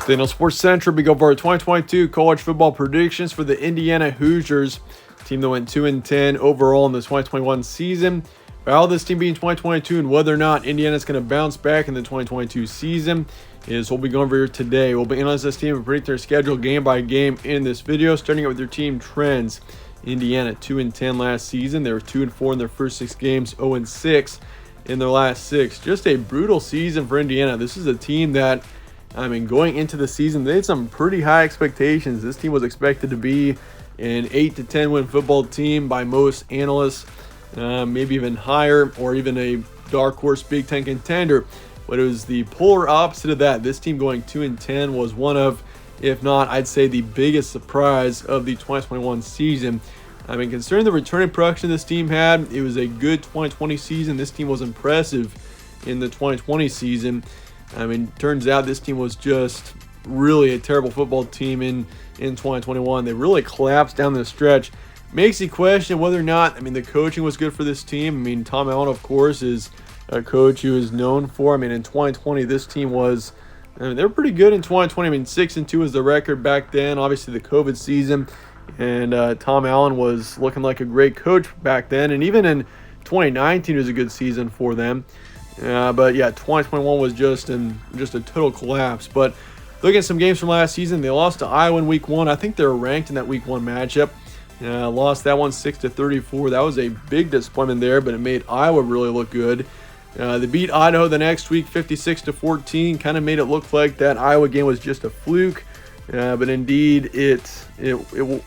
Then on Sports Central, we go for our 2022 college football predictions for the Indiana Hoosiers, team that went 2-10 overall in the 2021 season. About this team being 2022 and whether or not Indiana's going to bounce back in the 2022 season is what we'll be going over here today. We'll be analyzing this team and predict their schedule game by game in this video, starting out with their team trends. Indiana 2-10 last season. They were 2-4 in their first 6 games, 0-6 in their last 6. Just a brutal season for Indiana. This is a team that, going into the season, they had some pretty high expectations. This team was expected to be an 8-10 win football team by most analysts, maybe even higher, or even a dark horse Big Ten contender. But it was the polar opposite of that. This team going 2-10 was one of, if not, I'd say the biggest surprise of the 2021 season. Considering the returning production this team had, it was a good 2020 season. This team was impressive in the 2020 season. Turns out this team was just really a terrible football team in 2021. They really collapsed down the stretch. Makes you question whether or not, the coaching was good for this team. Tom Allen, of course, is a coach who is known for, in 2020, this team was, they were pretty good in 2020. 6-2 was the record back then, obviously the COVID season. And Tom Allen was looking like a great coach back then. And even in 2019 was a good season for them. But yeah, 2021 was just a total collapse. But looking at some games from last season, they lost to Iowa in week 1. I think they were ranked in that week 1 matchup. Lost that one 6-34. That was a big disappointment there, but it made Iowa really look good. They beat Idaho the next week 56-14. Kind of made it look like that Iowa game was just a fluke. But indeed, it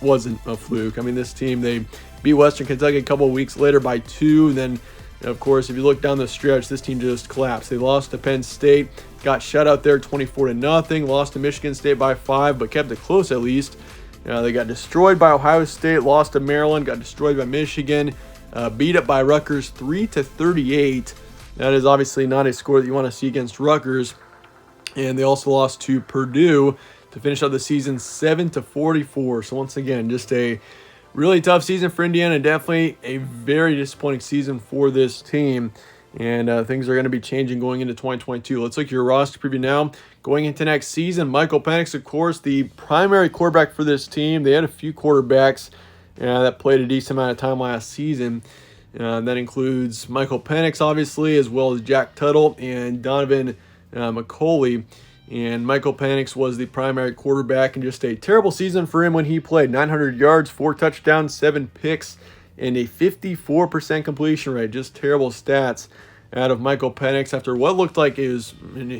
wasn't a fluke. This team, they beat Western Kentucky a couple of weeks later by 2. And then, of course, if you look down the stretch, this team just collapsed. They lost to Penn State, got shut out there 24-0. Lost to Michigan State by 5, but kept it close at least. They got destroyed by Ohio State, lost to Maryland, got destroyed by Michigan, beat up by Rutgers 3-38. That is obviously not a score that you want to see against Rutgers. And they also lost to Purdue to finish out the season 7-44. So once again, just a really tough season for Indiana. Definitely a very disappointing season for this team. And things are going to be changing going into 2022. Let's look at your roster preview now. Going into next season, Michael Penix, of course, the primary quarterback for this team. They had a few quarterbacks that played a decent amount of time last season. That includes Michael Penix, obviously, as well as Jack Tuttle and Donovan McCulley. And Michael Penix was the primary quarterback, and just a terrible season for him when he played. 900 yards, 4 touchdowns, 7 picks, and a 54% completion rate. Just terrible stats out of Michael Penix after what looked like he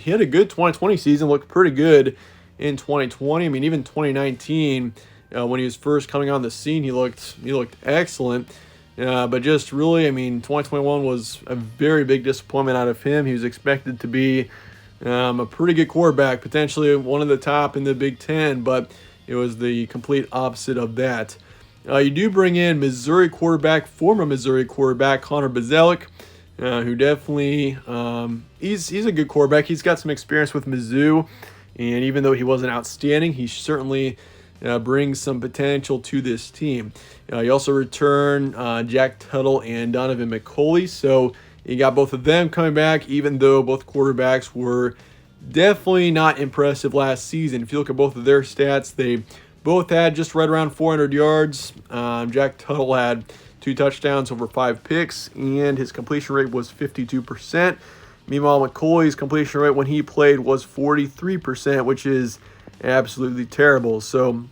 had a good 2020 season, looked pretty good in 2020. Even 2019, when he was first coming on the scene, he looked excellent. But just really, 2021 was a very big disappointment out of him. He was expected to be a pretty good quarterback, potentially one of the top in the Big Ten, but it was the complete opposite of that. You do bring in former Missouri quarterback, Connor Bazelak, who definitely, he's a good quarterback. He's got some experience with Mizzou, and even though he wasn't outstanding, he certainly brings some potential to this team. You also return Jack Tuttle and Donovan McCulley, so you got both of them coming back, even though both quarterbacks were definitely not impressive last season. If you look at both of their stats, they both had just right around 400 yards. Jack Tuttle had 2 touchdowns over 5 picks, and his completion rate was 52%. Meanwhile, McCulley's completion rate when he played was 43%, which is absolutely terrible. So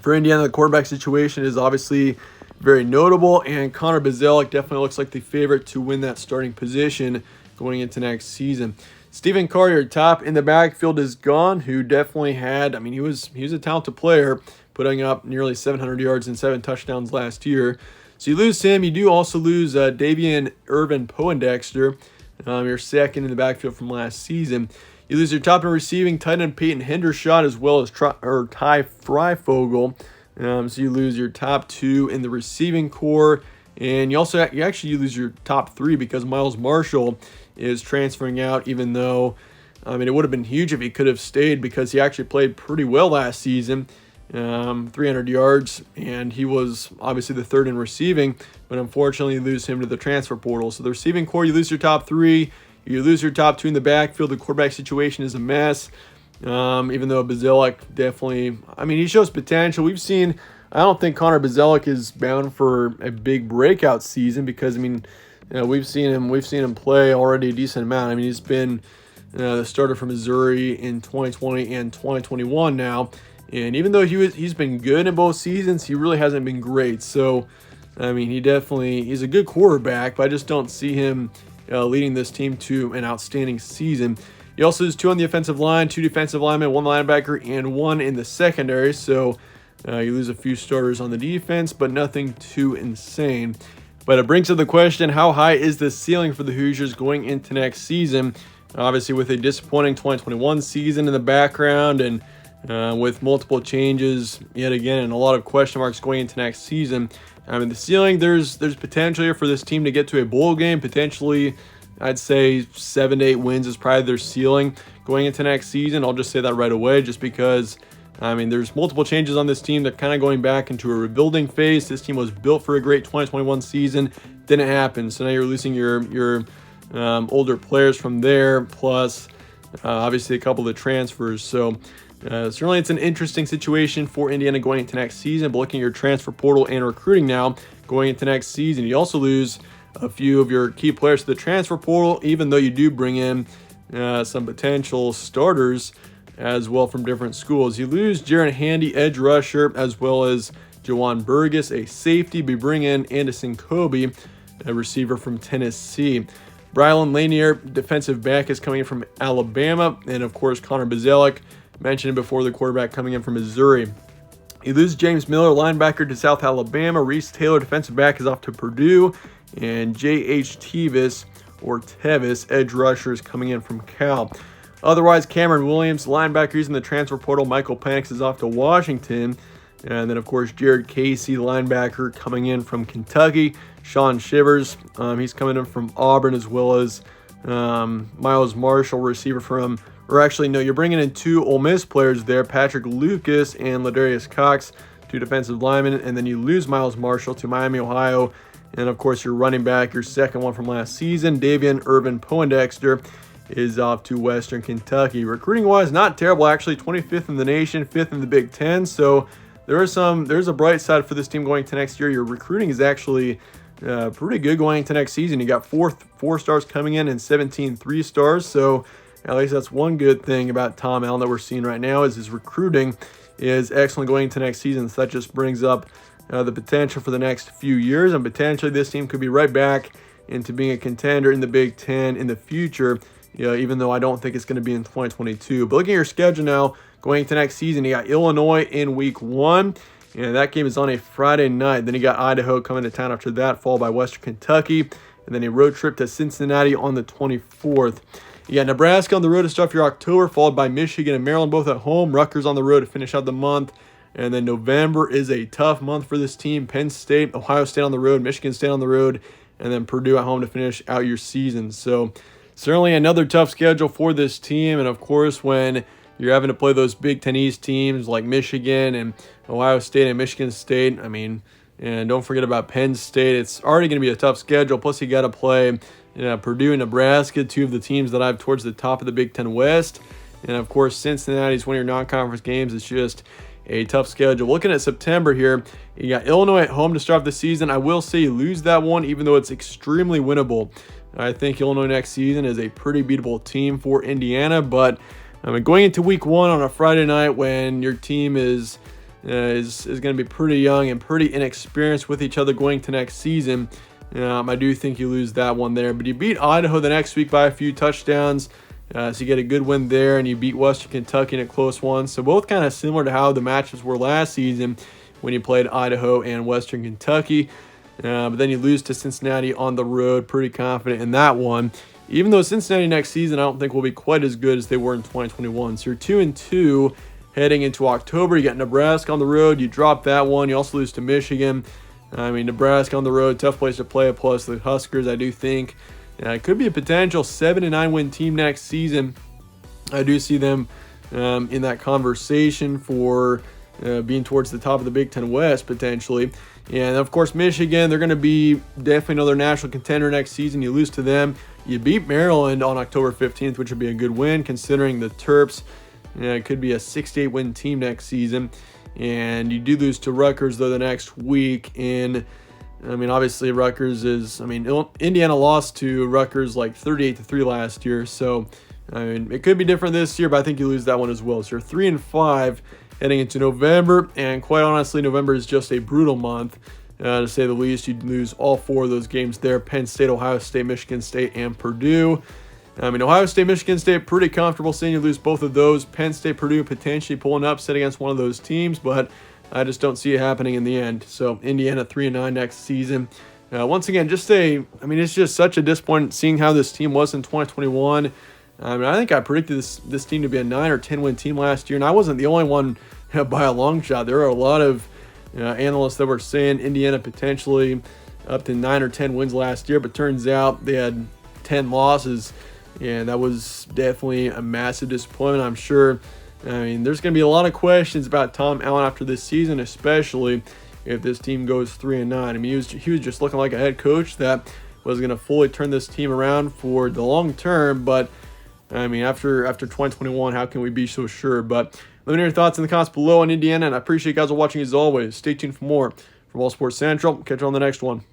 for Indiana, the quarterback situation is obviously very notable, and Connor Bazelak definitely looks like the favorite to win that starting position going into next season. Stephen Carr, top in the backfield, is gone, who definitely had, he was a talented player, putting up nearly 700 yards and 7 touchdowns last year. So you lose him. You do also lose Davian Irvin Poindexter, your second in the backfield from last season. You lose your top in receiving, tight end Peyton Hendershot, as well as Ty Freifogel. So you lose your top 2 in the receiving core, and you lose your top 3 because Miles Marshall is transferring out, even though it would have been huge if he could have stayed because he actually played pretty well last season. 300 yards, and he was obviously the 3rd in receiving, but unfortunately you lose him to the transfer portal. So the receiving core, you lose your top 3, you lose your top 2 in the backfield. The quarterback situation is a mess. Even though Bazelak definitely, I mean, he shows potential. I don't think Connor Bazelak is bound for a big breakout season because, I mean, we've seen him play already a decent amount. I mean, he's been the starter for Missouri in 2020 and 2021 now. And even though he's been good in both seasons, he really hasn't been great. So, I mean, he's a good quarterback, but I just don't see him leading this team to an outstanding season. He also has 2 on the offensive line, 2 defensive linemen, 1 linebacker, and 1 in the secondary. So you lose a few starters on the defense, but nothing too insane. But it brings up the question, how high is the ceiling for the Hoosiers going into next season? Obviously, with a disappointing 2021 season in the background and with multiple changes yet again and a lot of question marks going into next season, I mean, the ceiling, there's potential here for this team to get to a bowl game. Potentially, I'd say 7 to 8 wins is probably their ceiling going into next season. I'll just say that right away just because, I mean, there's multiple changes on this team. They're kind of going back into a rebuilding phase. This team was built for a great 2021 season. Didn't happen. So now you're losing your older players from there, plus obviously a couple of the transfers. So certainly it's an interesting situation for Indiana going into next season. But looking at your transfer portal and recruiting now going into next season, you also lose a few of your key players to the transfer portal, even though you do bring in some potential starters as well from different schools. You lose Jaron Handy, edge rusher, as well as Jawan Burgess, a safety. We bring in Anderson Kobe, a receiver from Tennessee. Brylan Lanier, defensive back, is coming in from Alabama. And, of course, Connor Bazelak, mentioned before, the quarterback coming in from Missouri. You lose James Miller, linebacker, to South Alabama. Reese Taylor, defensive back, is off to Purdue. And J.H. Tevis, edge rusher, is coming in from Cal. Otherwise, Cameron Williams, linebacker, using the transfer portal. Michael Penix is off to Washington. And then, of course, Jared Casey, linebacker, coming in from Kentucky. Sean Shivers, he's coming in from Auburn, as well as Miles Marshall, receiver from, or actually, no, you're bringing in 2 Ole Miss players there, Patrick Lucas and Ladarius Cox, 2 defensive linemen. And then you lose Miles Marshall to Miami, Ohio. And, of course, your running back, your second one from last season, Davian Urban Poindexter, is off to Western Kentucky. Recruiting-wise, not terrible, actually. 25th in the nation, 5th in the Big Ten. So there's a bright side for this team going to next year. Your recruiting is actually pretty good going into next season. You got 4 stars coming in and 17 3-stars. So at least that's one good thing about Tom Allen that we're seeing right now, is his recruiting is excellent going into next season. So that just brings up the potential for the next few years, and potentially this team could be right back into being a contender in the Big Ten in the future, even though I don't think it's going to be in 2022. But looking at your schedule now, going into next season, you got Illinois in week 1, and that game is on a Friday night. Then you got Idaho coming to town after that, followed by Western Kentucky, and then a road trip to Cincinnati on the 24th. You got Nebraska on the road to start your October, followed by Michigan and Maryland both at home. Rutgers on the road to finish out the month. And then November is a tough month for this team. Penn State, Ohio State on the road, Michigan State on the road, and then Purdue at home to finish out your season. So certainly another tough schedule for this team. And, of course, when you're having to play those Big Ten East teams like Michigan and Ohio State and Michigan State, I mean, and don't forget about Penn State. It's already going to be a tough schedule. Plus, you got to play Purdue and Nebraska, 2 of the teams that I have towards the top of the Big Ten West. And, of course, Cincinnati is one of your non-conference games. It's just a tough schedule. Looking at September here, you got Illinois at home to start the season. I will say you lose that one, even though it's extremely winnable. I think Illinois next season is a pretty beatable team for Indiana, but I mean, going into week 1 on a Friday night when your team is going to be pretty young and pretty inexperienced with each other going to next season, I do think you lose that one there. But you beat Idaho the next week by a few touchdowns. So you get a good win there, and you beat Western Kentucky in a close one. So both kind of similar to how the matchups were last season when you played Idaho and Western Kentucky. But then you lose to Cincinnati on the road. Pretty confident in that one. Even though Cincinnati next season I don't think will be quite as good as they were in 2021. So you're 2-2 heading into October. You got Nebraska on the road. You drop that one. You also lose to Michigan. I mean, Nebraska on the road, tough place to play. Plus the Huskers, I do think. It could be a potential 7-9 win team next season. I do see them in that conversation for being towards the top of the Big Ten West potentially. And of course, Michigan, they're going to be definitely another national contender next season. You lose to them. You beat Maryland on October 15th, which would be a good win considering the Terps it could be a 6-8 win team next season. And you do lose to Rutgers, though, the next week. And, I mean, obviously Rutgers is, I mean, Indiana lost to Rutgers like 38-3 last year. So, I mean, it could be different this year, but I think you lose that one as well. So you're 3-5 heading into November. And quite honestly, November is just a brutal month, to say the least. You'd lose all 4 of those games there: Penn State, Ohio State, Michigan State, and Purdue. I mean, Ohio State, Michigan State, pretty comfortable seeing you lose both of those. Penn State, Purdue potentially pulling up, set against one of those teams, but I just don't see it happening in the end. So Indiana 3-9 next season. Once again, it's just such a disappointment seeing how this team was in 2021. I mean, I think I predicted this team to be a 9 or 10 win team last year, and I wasn't the only one by a long shot. There are a lot of analysts that were saying Indiana potentially up to 9 or 10 wins last year, but turns out they had 10 losses. And that was definitely a massive disappointment, I'm sure. I mean, there's going to be a lot of questions about Tom Allen after this season, especially if this team goes 3-9. I mean, he was just looking like a head coach that was going to fully turn this team around for the long term. But, I mean, after 2021, how can we be so sure? But let me know your thoughts in the comments below on Indiana, and I appreciate you guys watching as always. Stay tuned for more from All Sports Central. Catch you on the next one.